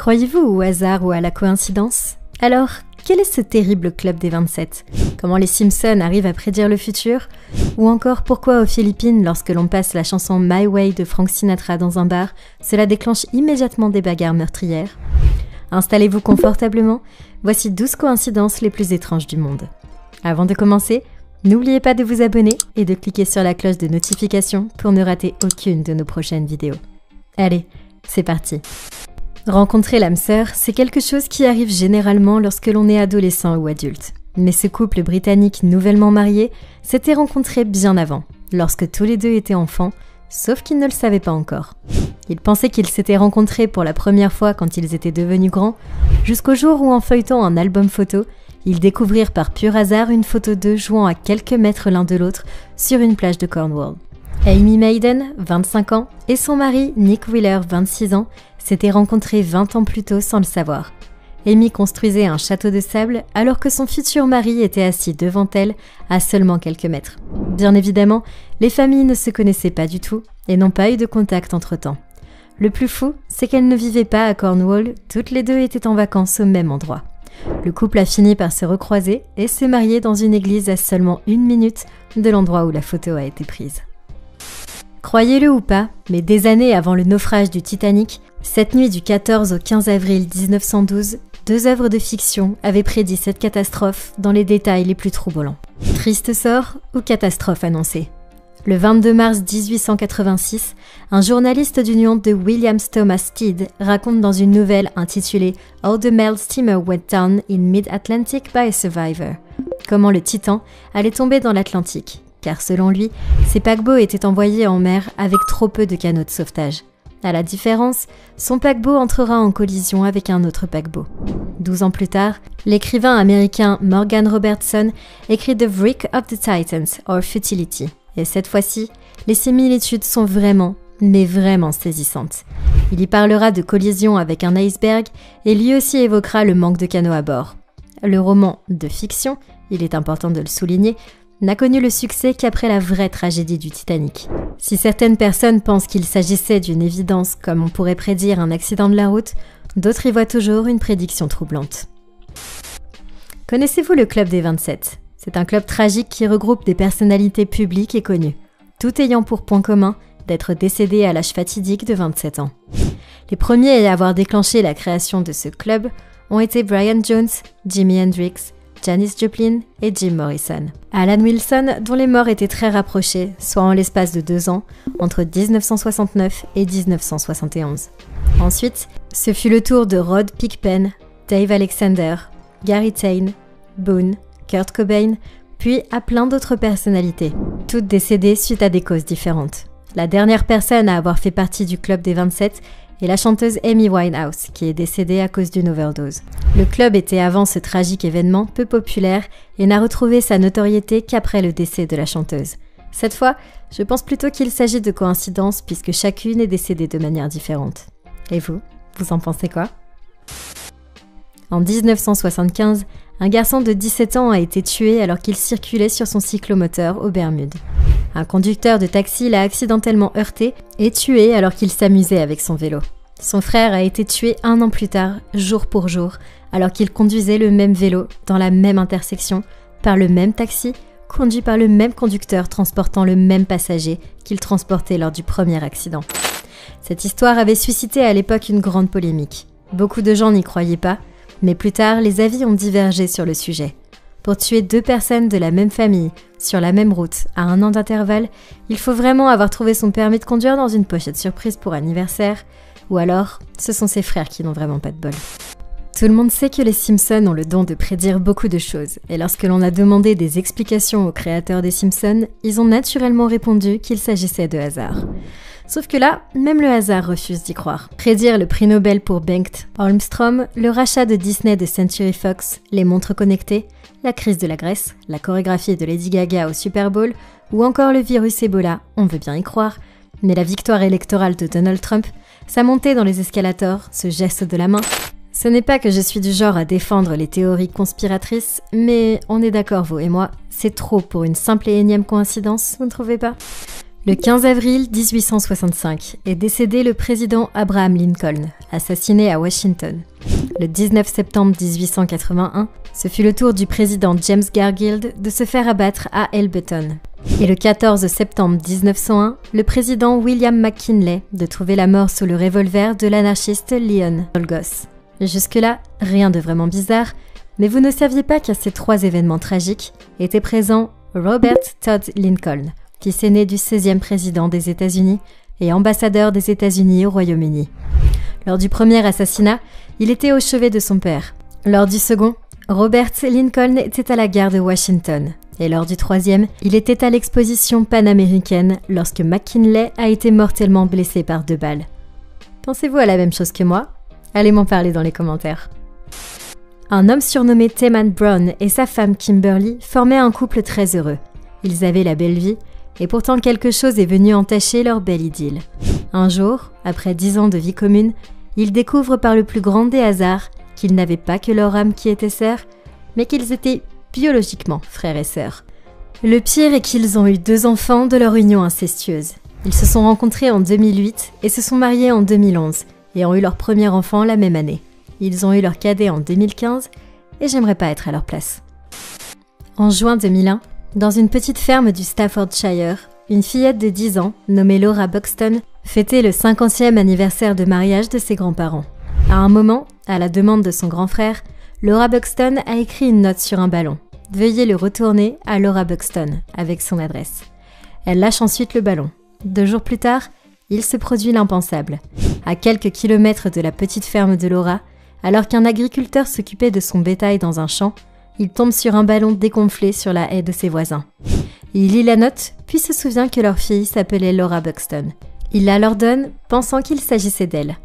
Croyez-vous au hasard ou à la coïncidence? Alors, quel est ce terrible club des 27? Comment les Simpsons arrivent à prédire le futur? Ou encore pourquoi aux Philippines, lorsque l'on passe la chanson My Way de Frank Sinatra dans un bar, cela déclenche immédiatement des bagarres meurtrières? Installez-vous confortablement, voici 12 coïncidences les plus étranges du monde. Avant de commencer, n'oubliez pas de vous abonner et de cliquer sur la cloche de notification pour ne rater aucune de nos prochaines vidéos. Allez, c'est parti! Rencontrer l'âme sœur, c'est quelque chose qui arrive généralement lorsque l'on est adolescent ou adulte. Mais ce couple britannique nouvellement marié s'était rencontré bien avant, lorsque tous les deux étaient enfants, sauf qu'ils ne le savaient pas encore. Ils pensaient qu'ils s'étaient rencontrés pour la première fois quand ils étaient devenus grands, jusqu'au jour où en feuilletant un album photo, ils découvrirent par pur hasard une photo d'eux jouant à quelques mètres l'un de l'autre sur une plage de Cornwall. Amy Maiden, 25 ans, et son mari, Nick Wheeler, 26 ans, s'étaient rencontrés 20 ans plus tôt sans le savoir. Amy construisait un château de sable alors que son futur mari était assis devant elle à seulement quelques mètres. Bien évidemment, les familles ne se connaissaient pas du tout et n'ont pas eu de contact entre-temps. Le plus fou, c'est qu'elles ne vivaient pas à Cornwall, toutes les deux étaient en vacances au même endroit. Le couple a fini par se recroiser et se marier dans une église à seulement 1 minute de l'endroit où la photo a été prise. Croyez-le ou pas, mais des années avant le naufrage du Titanic, cette nuit du 14 au 15 avril 1912, 2 œuvres de fiction avaient prédit cette catastrophe dans les détails les plus troublants. Triste sort ou catastrophe annoncée? Le 22 mars 1886, un journaliste du nom de William Thomas Stead raconte dans une nouvelle intitulée « How the Mail Steamer Went Down in Mid-Atlantic by a Survivor » comment le Titan allait tomber dans l'Atlantique, car selon lui, ces paquebots étaient envoyés en mer avec trop peu de canaux de sauvetage. À la différence, son paquebot entrera en collision avec un autre paquebot. 12 ans plus tard, l'écrivain américain Morgan Robertson écrit The Wreck of the Titans, or Futility. Et cette fois-ci, les similitudes sont vraiment, mais vraiment saisissantes. Il y parlera de collision avec un iceberg et lui aussi évoquera le manque de canaux à bord. Le roman de fiction, il est important de le souligner, n'a connu le succès qu'après la vraie tragédie du Titanic. Si certaines personnes pensent qu'il s'agissait d'une évidence comme on pourrait prédire un accident de la route, d'autres y voient toujours une prédiction troublante. Connaissez-vous le Club des 27 ? C'est un club tragique qui regroupe des personnalités publiques et connues, tout ayant pour point commun d'être décédés à l'âge fatidique de 27 ans. Les premiers à avoir déclenché la création de ce club ont été Brian Jones, Jimi Hendrix, Janis Joplin et Jim Morrison. Alan Wilson, dont les morts étaient très rapprochés, soit en l'espace de 2 ans, entre 1969 et 1971. Ensuite, ce fut le tour de Rod Pickpen, Dave Alexander, Gary Tane, Boone, Kurt Cobain, puis à plein d'autres personnalités, toutes décédées suite à des causes différentes. La dernière personne à avoir fait partie du Club des 27 est la chanteuse Amy Winehouse, qui est décédée à cause d'une overdose. Le club était avant ce tragique événement peu populaire et n'a retrouvé sa notoriété qu'après le décès de la chanteuse. Cette fois, je pense plutôt qu'il s'agit de coïncidences puisque chacune est décédée de manière différente. Et vous en pensez quoi? En 1975, un garçon de 17 ans a été tué alors qu'il circulait sur son cyclomoteur aux Bermudes. Un conducteur de taxi l'a accidentellement heurté et tué alors qu'il s'amusait avec son vélo. Son frère a été tué 1 an plus tard, jour pour jour, alors qu'il conduisait le même vélo dans la même intersection, par le même taxi, conduit par le même conducteur transportant le même passager qu'il transportait lors du premier accident. Cette histoire avait suscité à l'époque une grande polémique. Beaucoup de gens n'y croyaient pas, mais plus tard, les avis ont divergé sur le sujet. Pour tuer 2 personnes de la même famille, sur la même route, à 1 an d'intervalle, il faut vraiment avoir trouvé son permis de conduire dans une pochette surprise pour anniversaire, ou alors, ce sont ses frères qui n'ont vraiment pas de bol. Tout le monde sait que les Simpsons ont le don de prédire beaucoup de choses, et lorsque l'on a demandé des explications aux créateurs des Simpsons, ils ont naturellement répondu qu'il s'agissait de hasard. Sauf que là, même le hasard refuse d'y croire. Prédire le prix Nobel pour Bengt Holmstrom, le rachat de Disney de Century Fox, les montres connectées, la crise de la Grèce, la chorégraphie de Lady Gaga au Super Bowl, ou encore le virus Ebola, on veut bien y croire. Mais la victoire électorale de Donald Trump, sa montée dans les escalators, ce geste de la main, ce n'est pas que je suis du genre à défendre les théories conspiratrices, mais on est d'accord vous et moi, c'est trop pour une simple et énième coïncidence, vous ne trouvez pas ? Le 15 avril 1865 est décédé le président Abraham Lincoln, assassiné à Washington. Le 19 septembre 1881, ce fut le tour du président James Garfield de se faire abattre à Elberton. Et le 14 septembre 1901, le président William McKinley de trouver la mort sous le revolver de l'anarchiste Leon Czolgosz. Jusque-là, rien de vraiment bizarre, mais vous ne saviez pas qu'à ces trois événements tragiques était présent Robert Todd Lincoln, fils aîné du 16e président des États-Unis et ambassadeur des États-Unis au Royaume-Uni. Lors du premier assassinat, il était au chevet de son père. Lors du second, Robert Lincoln était à la gare de Washington. Et lors du troisième, il était à l'exposition panaméricaine lorsque McKinley a été mortellement blessé par 2 balles. Pensez-vous à la même chose que moi? Allez m'en parler dans les commentaires. Un homme surnommé Teman Brown et sa femme Kimberly formaient un couple très heureux. Ils avaient la belle vie, et pourtant quelque chose est venu entacher leur belle idylle. Un jour, après 10 ans de vie commune, ils découvrent par le plus grand des hasards qu'ils n'avaient pas que leur âme qui était sœur, mais qu'ils étaient biologiquement frères et sœurs. Le pire est qu'ils ont eu 2 enfants de leur union incestueuse. Ils se sont rencontrés en 2008 et se sont mariés en 2011 et ont eu leur premier enfant la même année. Ils ont eu leur cadet en 2015 et j'aimerais pas être à leur place. En juin 2001, dans une petite ferme du Staffordshire, une fillette de 10 ans, nommée Laura Buxton, fêtait le 50e anniversaire de mariage de ses grands-parents. À un moment, à la demande de son grand frère, Laura Buxton a écrit une note sur un ballon. Veuillez le retourner à Laura Buxton, avec son adresse. Elle lâche ensuite le ballon. 2 jours plus tard, il se produit l'impensable. À quelques kilomètres de la petite ferme de Laura, alors qu'un agriculteur s'occupait de son bétail dans un champ, il tombe sur un ballon dégonflé sur la haie de ses voisins. Il lit la note, puis se souvient que leur fille s'appelait Laura Buxton. Il la leur donne, pensant qu'il s'agissait d'elle.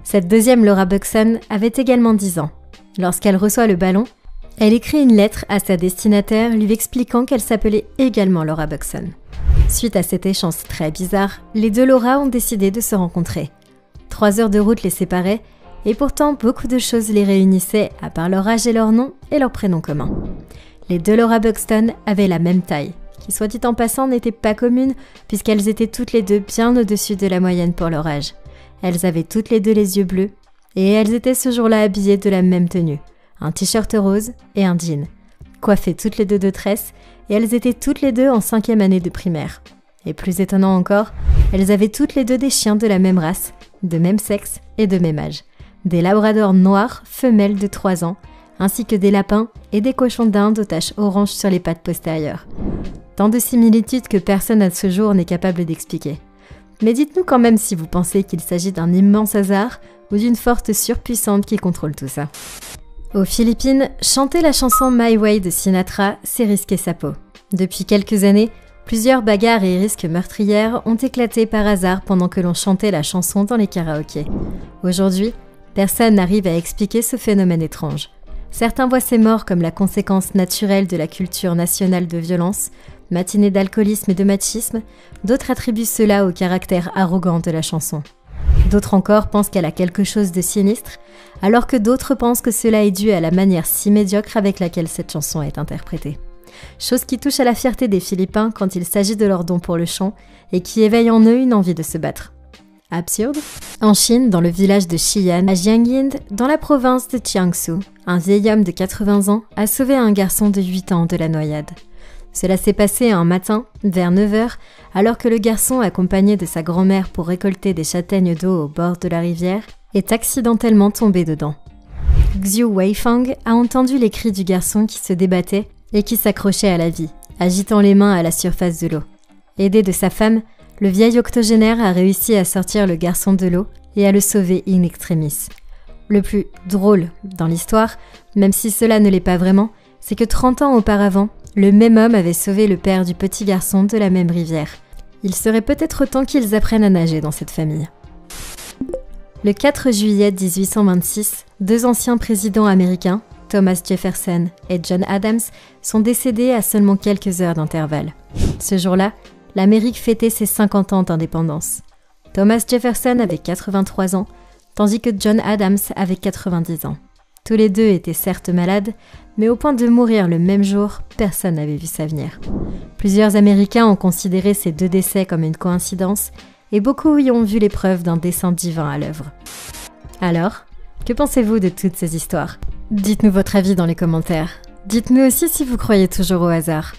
Cette deuxième Laura Buxton avait également 10 ans. Lorsqu'elle reçoit le ballon, elle écrit une lettre à sa destinataire lui expliquant qu'elle s'appelait également Laura Buxton. Suite à cet échange très bizarre, les 2 Laura ont décidé de se rencontrer. 3 heures de route les séparaient, et pourtant beaucoup de choses les réunissaient à part leur âge et leur nom et leur prénom commun. Les 2 Laura Buxton avaient la même taille, qui soit dit en passant n'était pas commune puisqu'elles étaient toutes les 2 bien au-dessus de la moyenne pour leur âge. Elles avaient toutes les 2 les yeux bleus, et elles étaient ce jour-là habillées de la même tenue, un t-shirt rose et un jean. Coiffées toutes les 2 de tresses, et elles étaient toutes les 2 en 5e année de primaire. Et plus étonnant encore, elles avaient toutes les 2 des chiens de la même race, de même sexe et de même âge. Des labradors noirs, femelles de 3 ans, ainsi que des lapins et des cochons d'Inde aux taches oranges sur les pattes postérieures. Tant de similitudes que personne à ce jour n'est capable d'expliquer. Mais dites-nous quand même si vous pensez qu'il s'agit d'un immense hasard ou d'une force surpuissante qui contrôle tout ça. Aux Philippines, chanter la chanson My Way de Sinatra, c'est risquer sa peau. Depuis quelques années, plusieurs bagarres et risques meurtrières ont éclaté par hasard pendant que l'on chantait la chanson dans les karaokés. Aujourd'hui, personne n'arrive à expliquer ce phénomène étrange. Certains voient ces morts comme la conséquence naturelle de la culture nationale de violence, matinée d'alcoolisme et de machisme, d'autres attribuent cela au caractère arrogant de la chanson. D'autres encore pensent qu'elle a quelque chose de sinistre, alors que d'autres pensent que cela est dû à la manière si médiocre avec laquelle cette chanson est interprétée. Chose qui touche à la fierté des Philippins quand il s'agit de leur don pour le chant et qui éveille en eux une envie de se battre. Absurde. En Chine, dans le village de Xi'an, à Jiangyin, dans la province de Jiangsu, un vieil homme de 80 ans a sauvé un garçon de 8 ans de la noyade. Cela s'est passé un matin, vers 9h, alors que le garçon, accompagné de sa grand-mère pour récolter des châtaignes d'eau au bord de la rivière, est accidentellement tombé dedans. Xiu Weifang a entendu les cris du garçon qui se débattait et qui s'accrochait à la vie, agitant les mains à la surface de l'eau. Aidé de sa femme, le vieil octogénaire a réussi à sortir le garçon de l'eau et à le sauver in extremis. Le plus drôle dans l'histoire, même si cela ne l'est pas vraiment, c'est que 30 ans auparavant, le même homme avait sauvé le père du petit garçon de la même rivière. Il serait peut-être temps qu'ils apprennent à nager dans cette famille. Le 4 juillet 1826, 2 anciens présidents américains, Thomas Jefferson et John Adams, sont décédés à seulement quelques heures d'intervalle. Ce jour-là, l'Amérique fêtait ses 50 ans d'indépendance. Thomas Jefferson avait 83 ans, tandis que John Adams avait 90 ans. Tous les deux étaient certes malades, mais au point de mourir le même jour, personne n'avait vu ça venir. Plusieurs Américains ont considéré ces deux décès comme une coïncidence, et beaucoup y ont vu les preuves d'un dessein divin à l'œuvre. Alors, que pensez-vous de toutes ces histoires? Dites-nous votre avis dans les commentaires. Dites-nous aussi si vous croyez toujours au hasard.